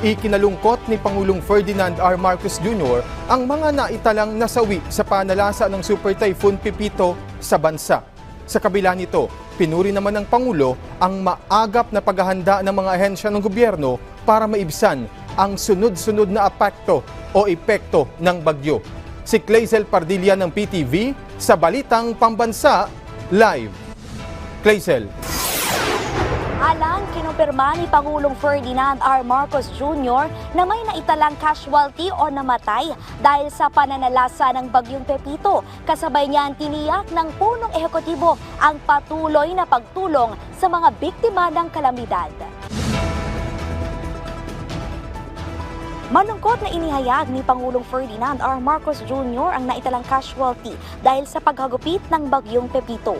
Ikinalungkot ni Pangulong Ferdinand R. Marcos Jr. ang mga naitalang nasawi sa panalasa ng Super Typhoon Pipito sa bansa. Sa kabila nito, pinuri naman ng Pangulo ang maagap na paghahanda ng mga ahensya ng gobyerno para maibsan ang sunod-sunod na epekto ng bagyo. Si Clazel Pardilla ng PTV sa Balitang Pambansa Live. Clazel. Alang kinumpirma ni Pangulong Ferdinand R. Marcos Jr. na may naitalang casualty o namatay dahil sa pananalasa ng Bagyong Pepito. Kasabay niyan tiniyak ng punong ehekutibo ang patuloy na pagtulong sa mga biktima ng kalamidad. Malungkot na inihayag ni Pangulong Ferdinand R. Marcos Jr. ang naitalang casualty dahil sa paghagupit ng Bagyong Pepito.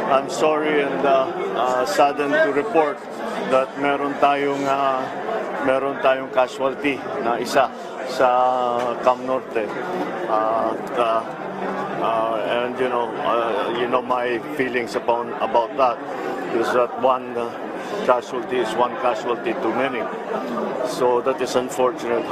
I'm sorry and saddened to report that meron tayong casualty na isa sa Cam Norte. And you know my feelings about that is that one casualty is one casualty too many. So that is unfortunate.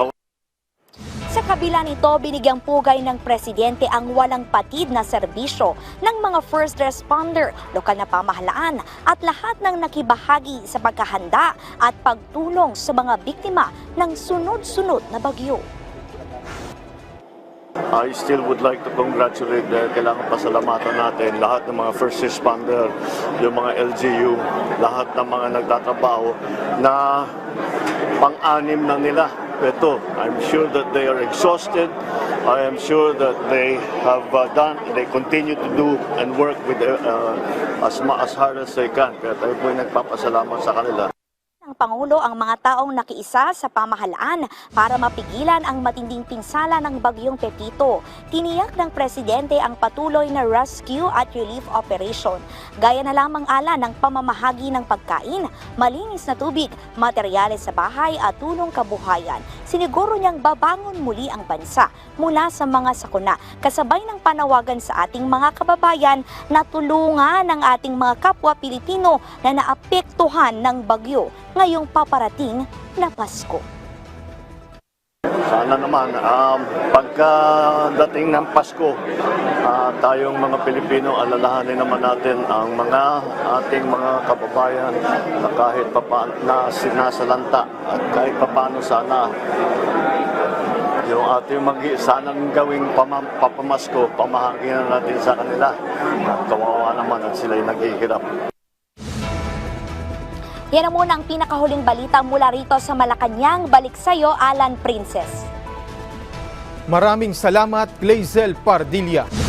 Sa kabila nito, binigyang pugay ng presidente ang walang patid na serbisyo ng mga first responder, lokal na pamahalaan at lahat ng nakibahagi sa pagkahanda at pagtulong sa mga biktima ng sunod-sunod na bagyo. I still would like to congratulate, kailangan pasalamatan natin lahat ng mga first responder, yung mga LGU, lahat ng mga nagtatrabaho na pang-anim na nila. Ito, I'm sure that they are exhausted. I am sure that they have they continue to do and work with as hard as they can. Kaya tayo po nagpapasalamat sa kanila. Ng Pangulo ang mga taong nakiisa sa pamahalaan para mapigilan ang matinding pinsala ng Bagyong Pepito. Tiniyak ng presidente ang patuloy na rescue at relief operation. Gaya na lamang ala ng pamamahagi ng pagkain, malinis na tubig, materyales sa bahay at tulong kabuhayan. Siniguro niyang babangon muli ang bansa mula sa mga sakuna, kasabay ng panawagan sa ating mga kababayan na tulungan ang ating mga kapwa Pilipino na naapektuhan ng bagyo ngayong paparating na Pasko. Sana naman, pagkadating ng Pasko, tayong mga Pilipino, alalahanin naman natin ang mga ating mga kababayan na kahit papaano na sinasalanta at kahit papaano sana yung ating sanang gawing papamasko, pamahaginan natin sa kanila. Kawawa naman at sila'y naghihirap. Yan na muna ang pinakahuling balita mula rito sa Malacanang. Balik sa'yo, Alan Princess. Maraming salamat, Clazel Pardilla.